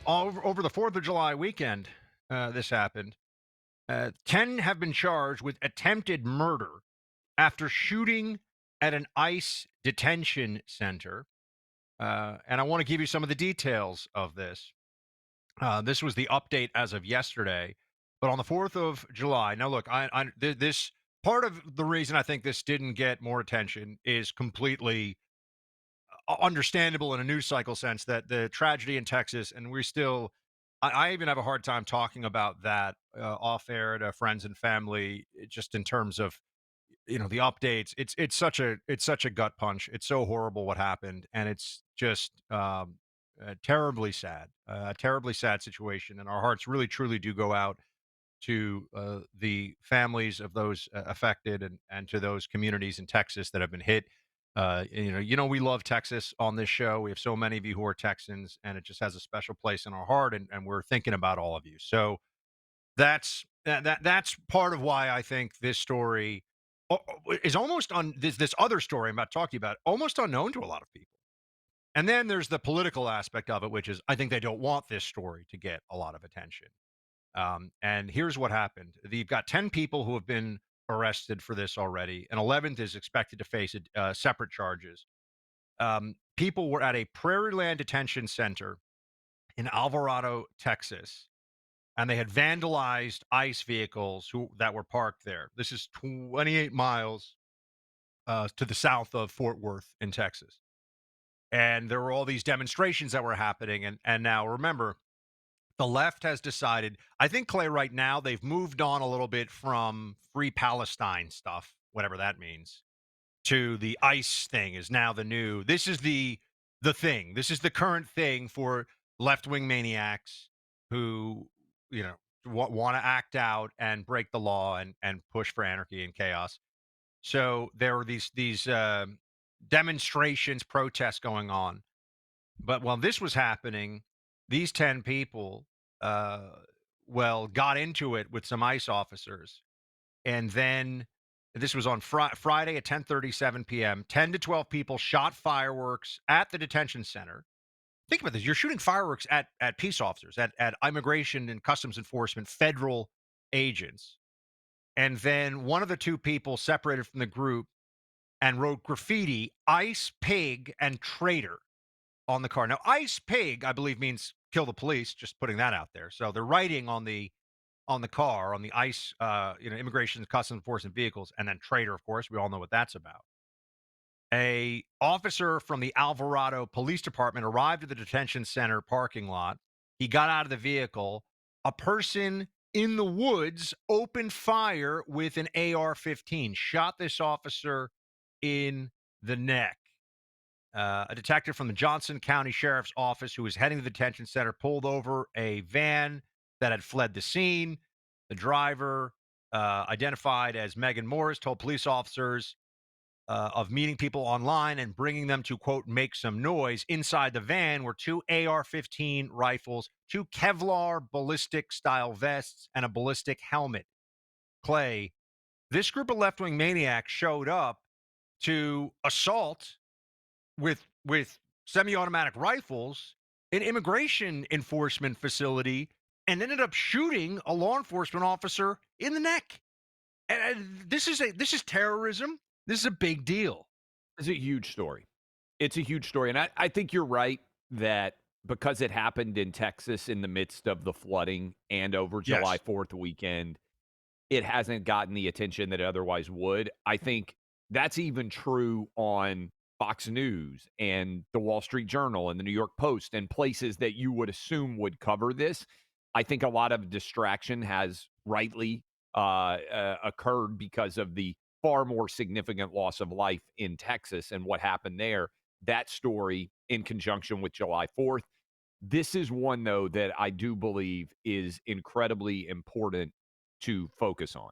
over the 4th of July weekend, this happened. 10 have been charged with attempted murder after shooting at an ICE detention center. And I want to give you some of the details of this. This was the update as of yesterday. But on the 4th of July, now look, this part of the reason I think this didn't get more attention is completely understandable in a news cycle sense that the tragedy in Texas, and we still, I even have a hard time talking about that off air to friends and family, just in terms of the updates. It's such a gut punch. It's so horrible what happened, and it's just a terribly sad situation. And our hearts really truly do go out to the families of those affected, and to those communities in Texas that have been hit. We love Texas on this show. We have so many of you who are Texans, and it just has a special place in our heart. And we're thinking about all of you. So that's part of why I think this story is almost on this other story I'm about to talk to you about, almost unknown to a lot of people. And then there's the political aspect of it, which is I think they don't want this story to get a lot of attention. And here's what happened. You've got 10 people who have been arrested for this already. An 11th is expected to face separate charges. People were at a Prairie Land Detention Center in Alvarado, Texas, and they had vandalized ICE vehicles that were parked there. This is 28 miles to the south of Fort Worth in Texas. And there were all these demonstrations that were happening. And now remember, the left has decided, I think, Clay, right now, they've moved on a little bit from free Palestine stuff, whatever that means, to the ICE thing is now this is the thing. This is the current thing for left-wing maniacs who, want to act out and break the law and push for anarchy and chaos. So there were these demonstrations, protests going on. But while this was happening, these 10 people, uh, got into it with some ICE officers. And then this was on Friday at 10:37 p.m. 10 to 12 people shot fireworks at the detention center. Think about this. You're shooting fireworks at peace officers, at immigration and customs enforcement, federal agents. And then one of the two people separated from the group and wrote graffiti, "Ice Pig" and "Traitor" on the car. Now, "Ice Pig," I believe, means kill the police, just putting that out there. So they're writing on the car, on the ICE, immigration and customs enforcement vehicles, and then "Traitor," of course, we all know what that's about. A officer from the Alvarado Police Department arrived at the detention center parking lot. He got out of the vehicle. A person in the woods opened fire with an AR-15, shot this officer in the neck. A detective from the Johnson County Sheriff's Office who was heading to the detention center pulled over a van that had fled the scene. The driver, identified as Megan Morris, told police officers of meeting people online and bringing them to, quote, make some noise. Inside the van were two AR-15 rifles, two Kevlar ballistic style vests, and a ballistic helmet. Clay, this group of left wing maniacs showed up to assault with semi-automatic rifles an immigration enforcement facility and ended up shooting a law enforcement officer in the neck. And this is terrorism. This is a big deal. It's a huge story. It's a huge story, and I think you're right that because it happened in Texas in the midst of the flooding and over July Yes. 4th weekend, it hasn't gotten the attention that it otherwise would. I think that's even true on Fox News and the Wall Street Journal and the New York Post and places that you would assume would cover this. I think a lot of distraction has rightly occurred because of the far more significant loss of life in Texas and what happened there. That story in conjunction with July 4th. This is one, though, that I do believe is incredibly important to focus on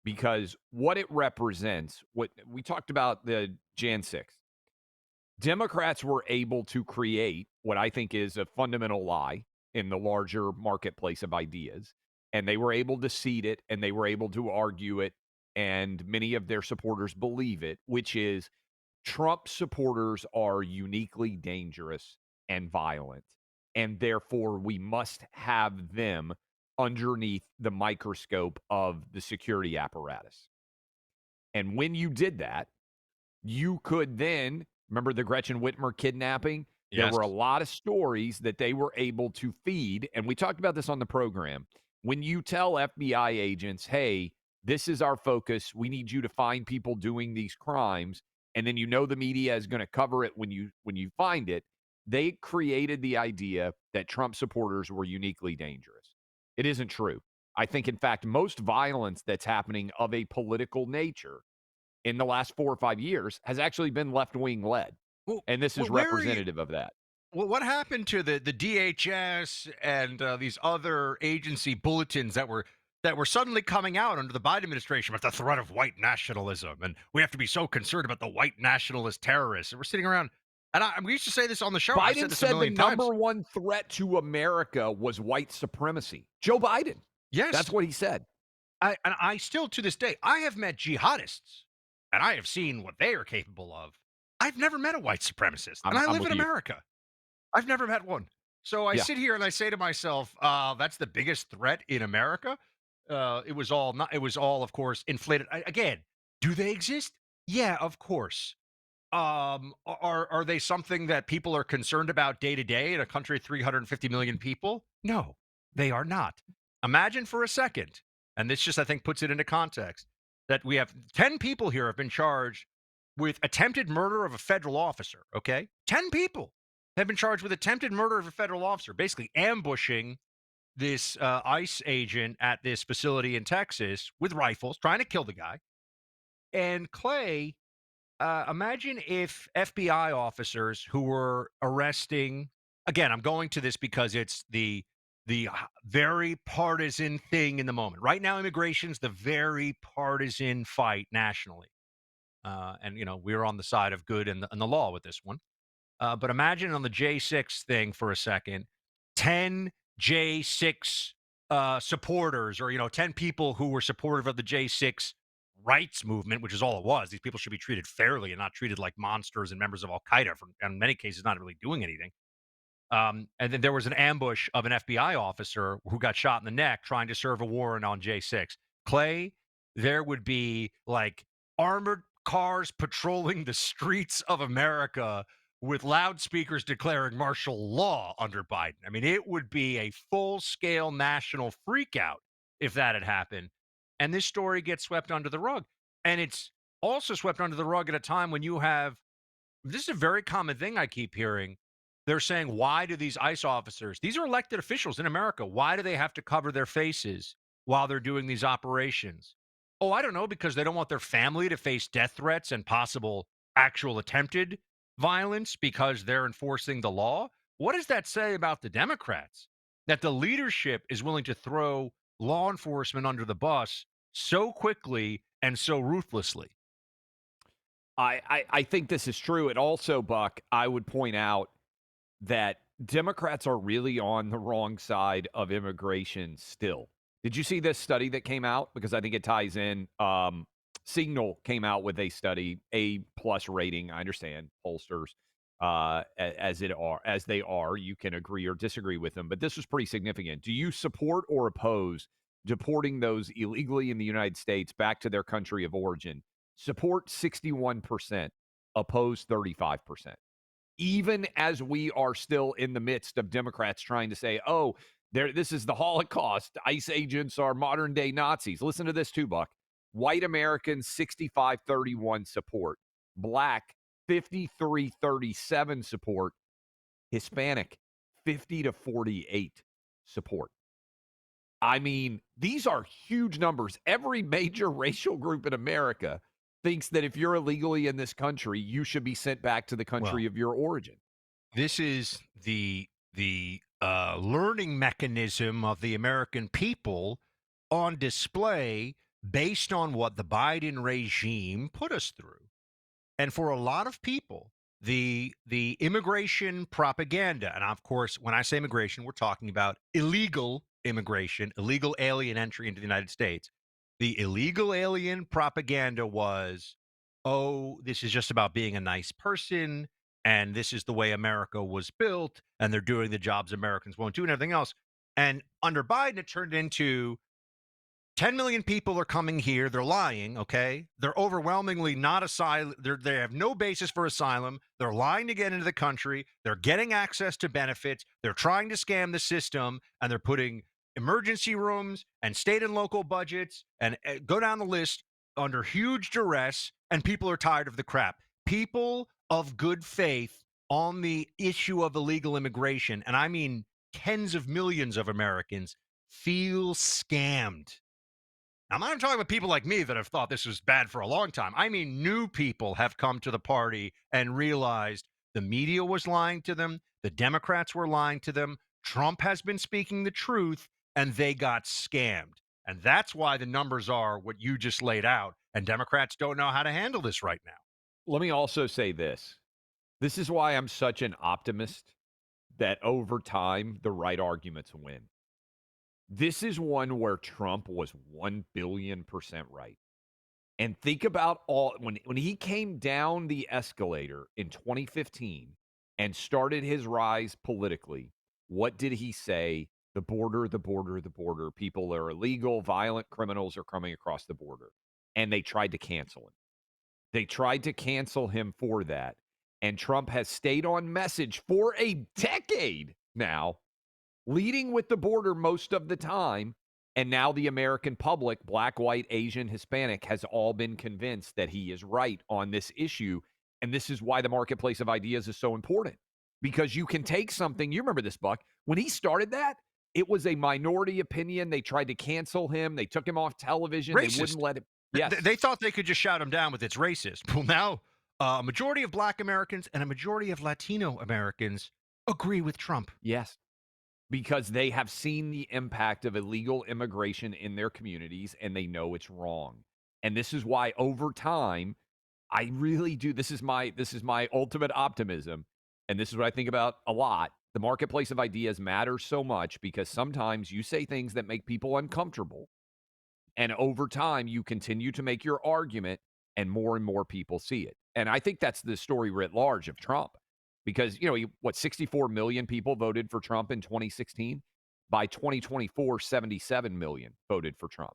because what it represents, what we talked about the Jan 6th, Democrats were able to create what I think is a fundamental lie in the larger marketplace of ideas. And they were able to seed it and they were able to argue it. And many of their supporters believe it, which is Trump supporters are uniquely dangerous and violent. and therefore we must have them underneath the microscope of the security apparatus. And when you did that, you could then remember the Gretchen Whitmer kidnapping? There Yes. were a lot of stories that they were able to feed, and we talked about this on the program. When you tell FBI agents, "Hey, this is our focus. We need you to find people doing these crimes," and then you know the media is going to cover it when you find it, they created the idea that Trump supporters were uniquely dangerous. It isn't true. I think, in fact, most violence that's happening of a political nature in the last 4 or 5 years has actually been left wing led, Well, and this is where are you? representative of that. Well, what happened to the DHS and these other agency bulletins that were suddenly coming out under the Biden administration with the threat of white nationalism, and we have to be so concerned about the white nationalist terrorists. And we're sitting around, and we used to say this on the show. I've said Biden this a said the million number times. one threat to America was white supremacy. Joe Biden. That's Yes, what he said. I still to this day I have met jihadists, and I have seen what they are capable of. I've never met a white supremacist, and I I'm live with in you. America. I've never met one. So I Yeah. sit here and I say to myself, "That's the biggest threat in America." It was all not. It was all, of course, inflated. Again, do they exist? Yeah, of course. Are they something that people are concerned about day to day in a country of 350 million people? No, they are not. Imagine for a second, and this just I think puts it into context that we have 10 people here have been charged with attempted murder of a federal officer. Okay, 10 people have been charged with attempted murder of a federal officer, basically ambushing this ICE agent at this facility in Texas with rifles, trying to kill the guy. And Clay, imagine if FBI officers who were arresting, again, I'm going to this because it's very partisan thing in the moment. Right now, immigration's the very partisan fight nationally. And we're on the side of good and the law with this one. But imagine on the J6 thing for a second, 10 J6 supporters, or 10 people who were supportive of the J6 rights movement, which is all it was. These people should be treated fairly and not treated like monsters and members of Al Qaeda, for, in many cases, not really doing anything. And then there was an ambush of an FBI officer who got shot in the neck trying to serve a warrant on J6. Clay, there would be like armored cars patrolling the streets of America with loudspeakers declaring martial law under Biden. I mean, it would be a full scale national freakout if that had happened. And this story gets swept under the rug. And it's also swept under the rug at a time when you have this is a very common thing I keep hearing. They're saying, why do these ICE officers, these are elected officials in America, why do they have to cover their faces while they're doing these operations? Oh, I don't know, because they don't want their family to face death threats and possible actual attempted violence because they're enforcing the law. What does that say about the Democrats? That the leadership is willing to throw law enforcement under the bus so quickly and so ruthlessly. I think this is true. And also, Buck, I would point out that Democrats are really on the wrong side of immigration still. Did you see this study that came out? Because I think it ties in. Signal came out with a study, A plus rating. I understand pollsters, as they are. You can agree or disagree with them, but this was pretty significant. Do you support or oppose deporting those illegally in the United States back to their country of origin? Support 61%, oppose 35%, even as we are still in the midst of Democrats trying to say, oh, this is the Holocaust. ICE agents are modern day Nazis. Listen to this too, Buck. White Americans, 65-31 support. Black, 53-37 support. Hispanic, 50-48 support. I mean, these are huge numbers. Every major racial group in America thinks that if you're illegally in this country, you should be sent back to the country Well, of your origin. this is the learning mechanism of the American people on display based on what the Biden regime put us through. And for a lot of people, the immigration propaganda, and of course, when I say immigration, we're talking about illegal immigration, illegal alien entry into the United States. The illegal alien propaganda was, oh, this is just about being a nice person and this is the way America was built, and they're doing the jobs Americans won't do and everything else. And under Biden, it turned into 10 million people are coming here. They're lying, okay? They're overwhelmingly not asylum. They have no basis for asylum. They're lying to get into the country. They're getting access to benefits. They're trying to scam the system, and they're putting emergency rooms and state and local budgets and go down the list under huge duress. And people are tired of the crap. People of good faith on the issue of illegal immigration, and I mean tens of millions of Americans, feel scammed. I'm not talking about people like me that have thought this was bad for a long time. I mean, new people have come to the party and realized the media was lying to them, the Democrats were lying to them, Trump has been speaking the truth, and they got scammed. And that's why the numbers are what you just laid out. And Democrats don't know how to handle this right now. Let me also say this. This is why I'm such an optimist that over time, the right arguments win. This is one where Trump was 1 billion% right. And think about all when he came down the escalator in 2015 and started his rise politically, what did he say? The border, the border, the border. People are illegal, violent criminals are coming across the border. And they tried to cancel him. They tried to cancel him for that. And Trump has stayed on message for a decade now, leading with the border most of the time. And now the American public, black, white, Asian, Hispanic, has all been convinced that he is right on this issue. And this is why the marketplace of ideas is so important. Because you can take something, you remember this, Buck, when he started that, it was a minority opinion. They tried to cancel him. They took him off television. They Racist. wouldn't let him. Yes. They thought they could just shout him down with it's racist. Well, now a majority of Black Americans and a majority of Latino Americans agree with Trump. Yes. Because they have seen the impact of illegal immigration in their communities and they know it's wrong. And this is why over time, I really do. This is my ultimate optimism. And this is what I think about a lot. The marketplace of ideas matters so much because sometimes you say things that make people uncomfortable. And over time, you continue to make your argument, and more people see it. And I think that's the story writ large of Trump because, 64 million people voted for Trump in 2016. By 2024, 77 million voted for Trump.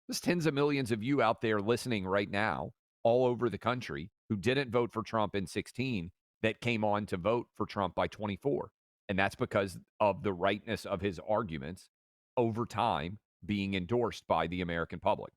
There's tens of millions of you out there listening right now, all over the country, who didn't vote for Trump in 16 that came on to vote for Trump by 24. And that's because of the rightness of his arguments over time being endorsed by the American public.